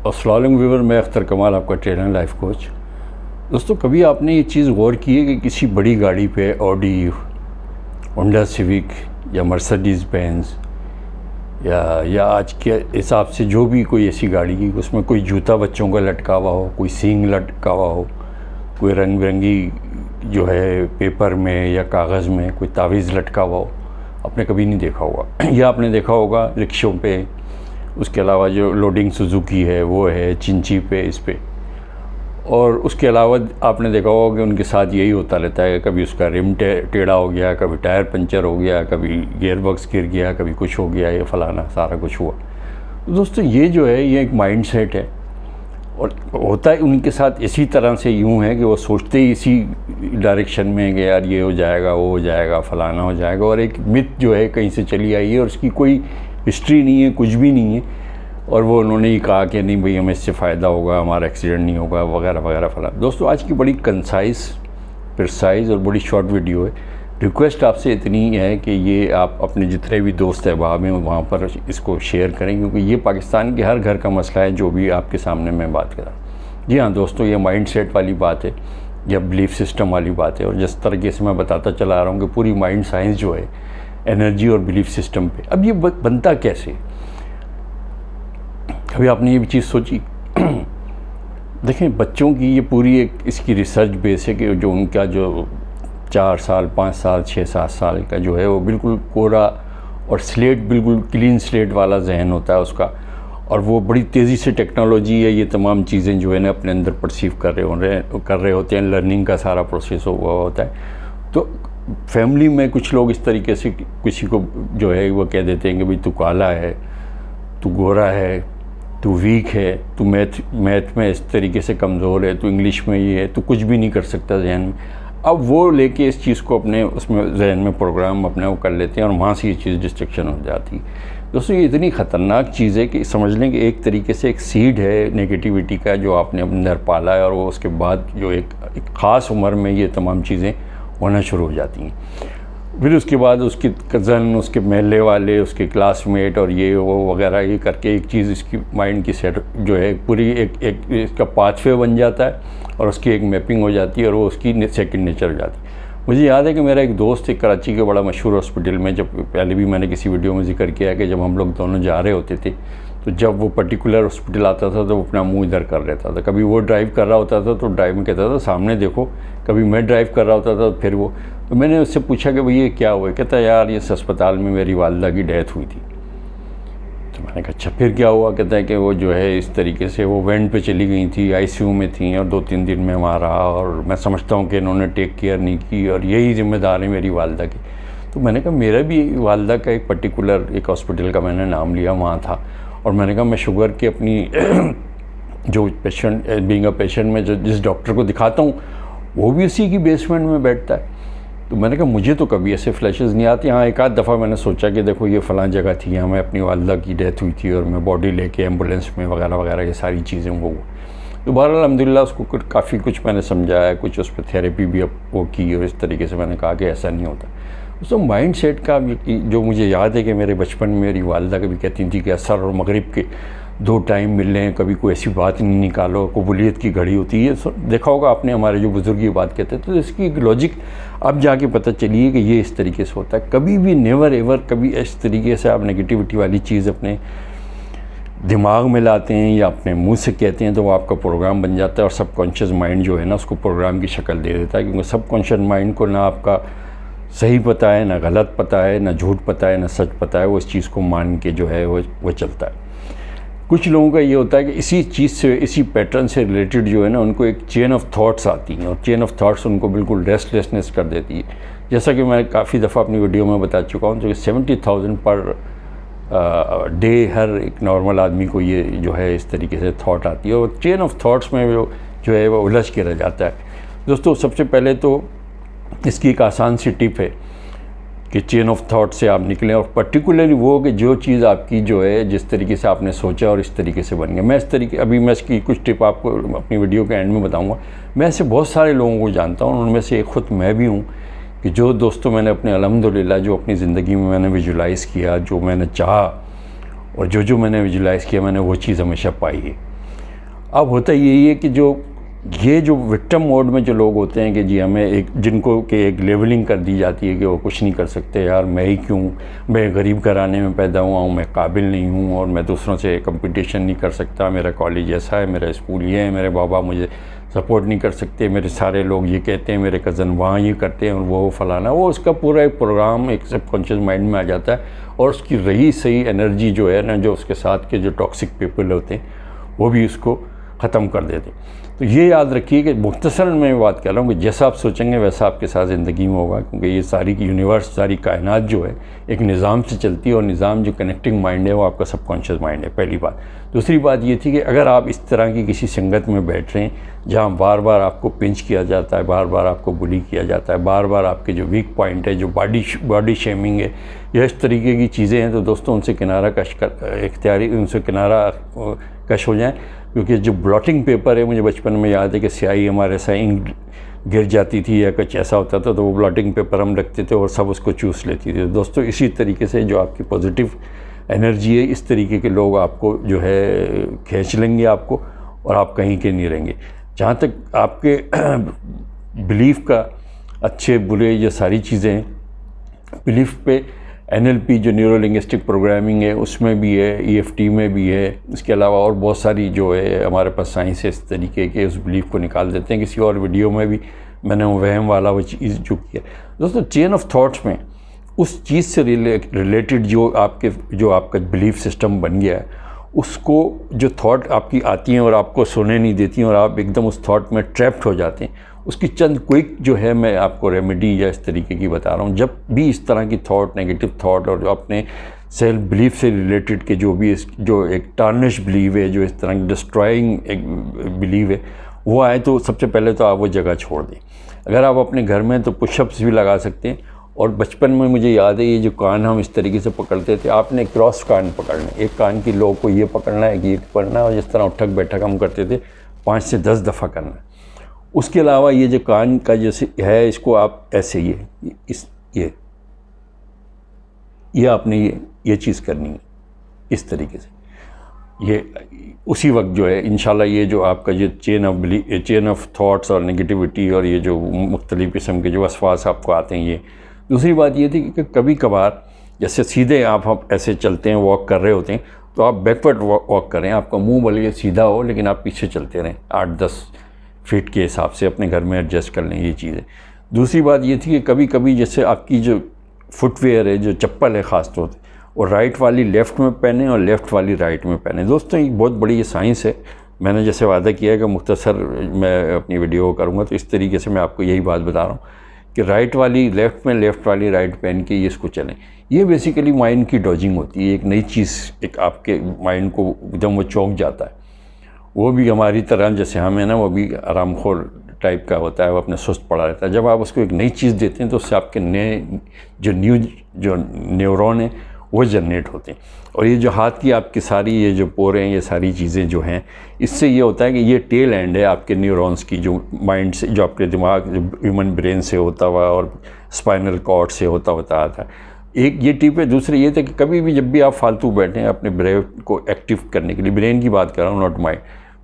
अस्सलाम वालेकुम व्यूअर, मैं अख्तर कमाल, आपका ट्रेनर लाइफ कोच। दोस्तों, कभी आपने ये चीज़ गौर की है कि किसी बड़ी गाड़ी पे ऑडी, होंडा सिविक या मर्सिडीज़ बेंज या आज के हिसाब से जो भी कोई ऐसी गाड़ी की उसमें कोई जूता बच्चों का लटका हुआ हो, कोई सींग लटका हुआ हो, कोई रंग बिरंगी जो है पेपर में या कागज़ में कोई तावीज़ लटका हुआ हो, आपने कभी नहीं देखा होगा। या आपने देखा होगा रिक्शों पे, उसके अलावा जो लोडिंग सुजुकी है वो है चिंची पे, इस पे। और उसके अलावा आपने देखा होगा कि उनके साथ यही होता रहता है, कभी उसका रिम टेढ़ा हो गया, कभी टायर पंचर हो गया, कभी गियर बॉक्स गिर गया, कभी कुछ हो गया, ये फलाना सारा कुछ हुआ। तो दोस्तों, ये जो है ये एक माइंड सेट है और होता है उनके साथ इसी तरह से। यूँ है कि वो सोचते ही इसी डायरेक्शन में कि यार ये हो जाएगा, वो हो जाएगा, फलाना हो जाएगा। और एक मिथ जो है कहीं से चली आई है और उसकी कोई हिस्ट्री नहीं है, कुछ भी नहीं है। और वो उन्होंने ही कहा कि नहीं भाई हमें इससे फ़ायदा होगा, हमारा एक्सीडेंट नहीं होगा, वगैरह वगैरह फलाना। दोस्तों, आज की बड़ी कंसाइज, प्रिसाइज और बड़ी शॉर्ट वीडियो है। रिक्वेस्ट आपसे इतनी है कि ये आप अपने जितने भी दोस्त अहबाब हैं वहाँ पर इसको शेयर करें, क्योंकि ये पाकिस्तान के हर घर का मसला है जो भी आपके सामने मैं बात कर रहा हूँ। जी हाँ दोस्तों, ये माइंड सेट वाली बात है या बिलीफ सिस्टम वाली बात है। और जिस तरीके से मैं बताता चला रहा हूँ कि पूरी माइंड साइंस जो है एनर्जी और बिलीफ सिस्टम पे। अब ये बनता कैसे, कभी आपने ये भी चीज़ सोची? देखें, बच्चों की ये पूरी एक इसकी रिसर्च बेस है कि जो उनका जो 4 साल, 5 साल, 6-7 साल का जो है वो बिल्कुल कोरा और स्लेट, बिल्कुल क्लीन स्लेट वाला जहन होता है उसका। और वो बड़ी तेज़ी से टेक्नोलॉजी है, ये तमाम चीज़ें जो है ना अपने अंदर परसीव कर रहे होते हैं। लर्निंग का सारा प्रोसेस हुआ होता है। तो फैमिली में कुछ लोग इस तरीके से किसी को जो है वो कह देते हैं कि भाई तू काला है, तू गोरा है, तू वीक है, तू मैथ में इस तरीके से कमज़ोर है, तू इंग्लिश में ये है, तू कुछ भी नहीं कर सकता जहन में। अब वो लेके इस चीज़ को अपने उसमें जहन में प्रोग्राम अपने वो कर लेते हैं और वहाँ से ये चीज़ डिस्ट्रक्शन हो जाती है। दोस्तों, ये इतनी ख़तरनाक चीज़ है कि समझ लें कि एक तरीके से एक सीड है नेगेटिविटी का जो आपने अपने अंदर पाला है, और वो उसके बाद जो एक ख़ास उम्र में ये तमाम चीज़ें होना शुरू हो जाती हैं। फिर उसके बाद उसके कज़न, उसके महल्ले वाले, उसके क्लासमेट और ये वो वगैरह ये करके एक चीज़ इसकी माइंड की सेट जो है पूरी एक इसका पाथवे बन जाता है और उसकी एक मैपिंग हो जाती है और वो उसकी सेकंड नेचर हो जाती है। मुझे याद है कि मेरा एक दोस्त एक कराची के बड़ा मशहूर हॉस्पिटल में, जब पहले भी मैंने किसी वीडियो में जिक्र किया कि जब हम लोग दोनों जा रहे होते थे तो जब वो पर्टिकुलर हॉस्पिटल आता था तो वो अपना मुंह इधर कर लेता था। कभी वो ड्राइव कर रहा होता था तो ड्राइव में कहता था सामने देखो, कभी मैं ड्राइव कर रहा होता था तो फिर वो। तो मैंने उससे पूछा कि भाई ये क्या हुआ? कहता यार ये अस्पताल में मेरी वालदा की डेथ हुई थी। तो मैंने कहा अच्छा फिर क्या हुआ? कहता है कि वो जो है इस तरीके से वो वेंट पे चली गई थी, आईसीयू में थी और 2-3 दिन में वहाँ रहा, और मैं समझता हूँ कि इन्होंने टेक केयर नहीं की और यही जिम्मेदार है मेरी वालदा की। तो मैंने कहा मेरा भी वालदा का एक पर्टिकुलर एक हॉस्पिटल का मैंने नाम लिया, वहाँ था। और मैंने कहा मैं शुगर की अपनी जो पेशेंट, बीइंग अ पेशेंट में जो जिस डॉक्टर को दिखाता हूँ वो भी उसी की बेसमेंट में बैठता है। तो मैंने कहा मुझे तो कभी ऐसे फ्लैशेस नहीं आते। हाँ, एक आध दफ़ा मैंने सोचा कि देखो ये फ़लाँ जगह थी, यहाँ मैं अपनी वालदा की डेथ हुई थी और मैं बॉडी लेके एम्बुलेंस में वगैरह वगैरह ये सारी चीज़ें वो। तो बहरहाल अल्हम्दुलिल्लाह उसको काफ़ी कुछ मैंने समझाया, कुछ उस पर थेरेपी भी वो की और इस तरीके से मैंने कहा कि ऐसा नहीं होता। तो माइंड सेट का जो मुझे याद है कि मेरे बचपन में मेरी वालदा कभी कहती थी कि असर और मगरिब के 2 टाइम मिल रहे हैं, कभी कोई ऐसी बात नहीं निकालो, कबूलियत की घड़ी होती है। देखा होगा आपने, हमारे जो बुज़ुर्ग ये बात कहते हैं। तो इसकी एक लॉजिक अब जाके पता चली है कि ये इस तरीके से होता है। कभी भी नेवर एवर कभी इस तरीके से आप नेगेटिविटी वाली चीज़ अपने दिमाग में लाते हैं या अपने मुंह से कहते हैं तो वो आपका प्रोग्राम बन जाता है। और सबकॉन्शियस माइंड जो है ना उसको प्रोग्राम की शक्ल दे देता है, क्योंकि सबकॉन्शियस माइंड को ना आपका सही पता है, ना गलत पता है, ना झूठ पता है, ना सच पता है। वो इस चीज़ को मान के जो है वो चलता है। कुछ लोगों का ये होता है कि इसी चीज़ से, इसी पैटर्न से रिलेटेड जो है ना उनको एक चेन ऑफ थॉट्स आती हैं और चेन ऑफ थॉट्स उनको बिल्कुल रेस्टलेसनेस कर देती है। जैसा कि मैं काफ़ी दफ़ा अपनी वीडियो में बता चुका हूँ, जो कि 70,000 पर डे हर एक नॉर्मल आदमी को ये जो है इस तरीके से थॉट आती है और चेन ऑफ थॉट्स में वो जो है वो उलझ के रह जाता है। दोस्तों, सबसे पहले तो इसकी एक आसान सी टिप है कि चेन ऑफ थॉट से आप निकलें, और पर्टिकुलरली वो कि जो चीज़ आपकी जो है जिस तरीके से आपने सोचा और इस तरीके से बन गया। मैं इस तरीके अभी मैं इसकी कुछ टिप आपको अपनी वीडियो के एंड में बताऊंगा। मैं ऐसे बहुत सारे लोगों को जानता हूँ, उनमें से एक ख़ुद मैं भी हूँ, कि जो दोस्तों मैंने अपने अल्हम्दुलिल्लाह जो अपनी ज़िंदगी में मैंने विजुलाइज़ किया, जो मैंने चाहा और जो मैंने विजुलाइज़ किया, मैंने वो चीज़ हमेशा पाई है। अब होता यही है कि ये जो विक्टिम मोड में जो लोग होते हैं कि जी हमें जिनको कि एक लेवलिंग कर दी जाती है कि वो कुछ नहीं कर सकते, यार मैं ही क्यों, मैं गरीब घराने में पैदा हुआ हूँ, मैं काबिल नहीं हूँ और मैं दूसरों से कंपटीशन नहीं कर सकता, मेरा कॉलेज ऐसा है, मेरा स्कूल ये है, मेरे बाबा मुझे सपोर्ट नहीं कर सकते, मेरे सारे लोग ये कहते हैं, मेरे कज़न वहाँ ये करते हैं और वो फलाना, वो उसका पूरा एक प्रोग्राम एक सबकॉन्शियस माइंड में आ जाता है और उसकी रही सही एनर्जी जो है ना, जो उसके साथ के जो टॉक्सिक पीपल होते हैं वो भी उसको ख़त्म कर देते हैं। तो ये याद रखिए कि मुख्तसर मैं बात कर रहा हूँ कि जैसा आप सोचेंगे वैसा आपके साथ ज़िंदगी में होगा, क्योंकि ये सारी यूनिवर्स, सारी कायनात जो है एक निज़ाम से चलती है और निज़ाम जो कनेक्टिंग माइंड है वो आपका सबकॉन्शियस माइंड है, पहली बात। दूसरी बात ये थी कि अगर आप इस तरह की किसी संगत में बैठ रहे हैं जहाँ बार बार आपको पिंच किया जाता है, बार बार आपको बुली किया जाता है, बार बार आपके जो वीक पॉइंट है, जो बॉडी शेमिंग है या इस तरीके की चीज़ें हैं, तो दोस्तों उनसे किनारा कश कर इख्तियारी उनसे किनारा कश हो जाएँ। क्योंकि जो ब्लॉटिंग पेपर है, मुझे बचपन में याद है कि स्याही हमारे से इंक गिर जाती थी या कुछ ऐसा होता था तो वो ब्लॉटिंग पेपर हम रखते थे और सब उसको चूस लेती थी। दोस्तों इसी तरीके से जो आपकी पॉजिटिव एनर्जी है, इस तरीके के लोग आपको जो है खींच लेंगे आपको और आप कहीं के नहीं रहेंगे। जहाँ तक आपके बिलीफ का, अच्छे बुरे ये सारी चीज़ें हैं, बिलीफ पे NLP जो न्यूरो लिंग्विस्टिक प्रोग्रामिंग है उसमें भी है, EFT में भी है, इसके अलावा और बहुत सारी जो है हमारे पास साइंस है इस तरीके के, उस बिलीफ को निकाल देते हैं। किसी और वीडियो में भी मैंने वो वहम वाला वो चीज़ जो किया। दोस्तों चेन ऑफ थॉट्स में उस चीज़ से रिलेटेड जो आपका बिलीफ सिस्टम बन गया है, उसको जो थॉट आपकी आती हैं और आपको सोने नहीं देती हैं और आप एकदम उस थॉट में ट्रैप्ड हो जाते हैं, उसकी चंद क्विक जो है मैं आपको रेमेडी या इस तरीके की बता रहा हूँ। जब भी इस तरह की थॉट, नेगेटिव थॉट और जो अपने सेल्फ बिलीफ से रिलेटेड के जो भी जो एक टार्निश बिलीव है, जो इस तरह की डिस्ट्रॉइंग एक बिलीव है, वो आए तो सबसे पहले तो आप वो जगह छोड़ दें। अगर आप अपने घर में तो पुशअप्स भी लगा सकते हैं। और बचपन में मुझे याद है ये जो कान हम इस तरीके से पकड़ते थे, आपने क्रॉस कान पकड़ना है, एक कान की लो को ये पकड़ना है कि ये पकड़ना है और जिस तरह उठक बैठक हम करते थे 5 से 10 दफ़ा करना है। उसके अलावा ये जो कान का जैसे है, इसको आप ऐसे ये आपने ये चीज़ करनी है इस तरीके से। ये उसी वक्त जो है इंशाल्लाह ये जो आपका ये चेन ऑफ थॉट्स और नेगेटिविटी और ये जो मुख्तलिफ़ किस्म के जो वसवास आपको आते हैं, ये दूसरी बात ये थी कि कभी कभार जैसे सीधे आप ऐसे चलते हैं, वॉक कर रहे होते हैं, तो आप बैकवर्ड वॉक करें, आपका मुंह भले सीधा हो लेकिन आप पीछे चलते रहें 8-10 फीट के हिसाब से, अपने घर में एडजस्ट कर लें ये चीज़ें। दूसरी बात ये थी कि कभी कभी जैसे आपकी जो फुटवेयर है, जो चप्पल है ख़ास तौर से, और राइट वाली लेफ़्ट में पहने और लेफ़्ट वाली राइट में पहने। दोस्तों ये बहुत बड़ी ये साइंस है। मैंने जैसे वादा किया है कि मुख्तसर मैं अपनी वीडियो करूँगा, तो इस तरीके से मैं आपको यही बात बता रहा हूँ कि राइट वाली लेफ़्ट में, लेफ़्ट वाली राइट पहन के ये इसको चलें। ये बेसिकली माइंड की डॉजिंग होती है, एक नई चीज़ एक आपके माइंड को एकदम वो चौंक जाता है। वो भी हमारी तरह जैसे हम है ना, वो भी आरामखोर टाइप का होता है, वो अपने सुस्त पड़ा रहता है। जब आप उसको एक नई चीज़ देते हैं तो उससे आपके नए जो न्यूरॉन हैं वो जनरेट होते हैं। और ये जो हाथ की आपकी सारी ये जो पोरे हैं, ये सारी चीज़ें जो हैं, इससे ये होता है कि ये टेल एंड है आपके न्यूरॉन्स की, जो माइंड से, जो आपके दिमाग, जो ह्यूमन ब्रेन से होता हुआ और स्पाइनल कॉर्ड से होता आता है। एक ये टिप है। दूसरी ये था कि कभी भी जब भी आप फालतू बैठें, अपने ब्रेन को एक्टिव करने के लिए, ब्रेन की बात कर रहा हूँ, नॉट माइंड,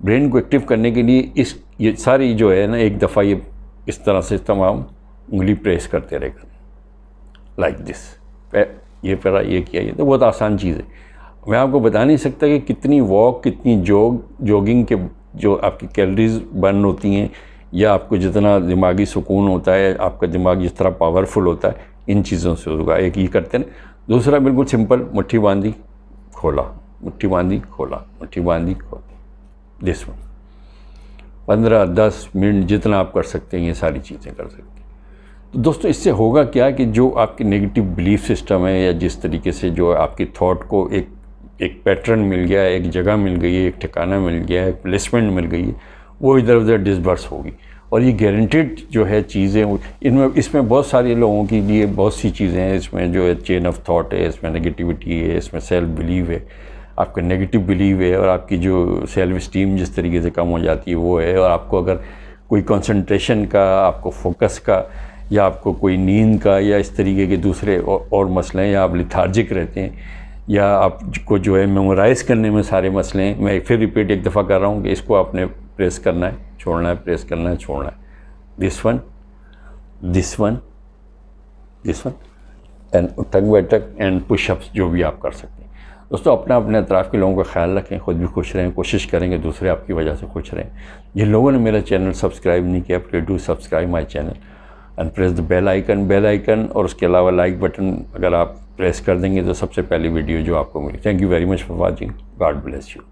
ब्रेन को एक्टिव करने के लिए ये सारी जो है ना, एक दफ़ा ये इस तरह से तमाम उंगली प्रेस करते रहेगा लाइक दिस। ये पहला ये किया, ये तो बहुत आसान चीज़ है। मैं आपको बता नहीं सकता कि कितनी वॉक, कितनी जॉगिंग के जो आपकी कैलोरीज बर्न होती हैं, या आपको जितना दिमागी सुकून होता है, आपका दिमाग जिस तरह पावरफुल होता है, इन चीज़ों से होगा। एक ये करते हैं। दूसरा बिल्कुल सिंपल, मुट्ठी बांधी खोला, मुट्ठी बांधी खोला, मुट्ठी बांधी खोला, दिस वन। 15-10 मिनट जितना आप कर सकते हैं ये सारी चीज़ें कर सकते हैं। तो दोस्तों इससे होगा क्या कि जो आपकी नेगेटिव बिलीफ सिस्टम है, या जिस तरीके से जो आपकी थॉट को एक पैटर्न मिल गया है, एक जगह मिल गई है, एक ठिकाना मिल गया है, एक प्लेसमेंट मिल गई है, वो इधर उधर डिसबर्स होगी। और ये गारंटेड जो है चीज़ें, इसमें बहुत सारे लोगों के लिए बहुत सी चीज़ें हैं। इसमें जो है चेन ऑफ थॉट है, इसमें नेगेटिविटी है, इसमें सेल्फ बिलीव है, आपका नेगेटिव बिलीव है, और आपकी जो सेल्फ इस्टीम जिस तरीके से कम हो जाती है वो है। और आपको अगर कोई कंसंट्रेशन का, आपको फोकस का, या आपको कोई नींद का, या इस तरीके के दूसरे और मसले हैं, या आप लिथार्जिक रहते हैं, या आपको जो है मेमोराइज़ करने में सारे मसले हैं, मैं फिर रिपीट एक दफ़ा कर रहा हूँ कि इसको आपने प्रेस करना है, छोड़ना है, प्रेस करना है, छोड़ना है। This one, this one, this one, and टक बाय टक एंड पुशअप्स जो भी आप कर सकते हैं। दोस्तों अपने अपने अतराफ़ के लोगों का ख्याल रखें, ख़ुद भी खुश रहें, कोशिश करेंगे दूसरे आपकी वजह से खुश रहें। जिन लोगों ने मेरा चैनल सब्सक्राइब नहीं किया, please do subscribe my channel and press the bell icon और उसके अलावा लाइक बटन अगर आप प्रेस कर देंगे तो सबसे पहली वीडियो जो आपको मिली। Thank you very much for watching. God bless you.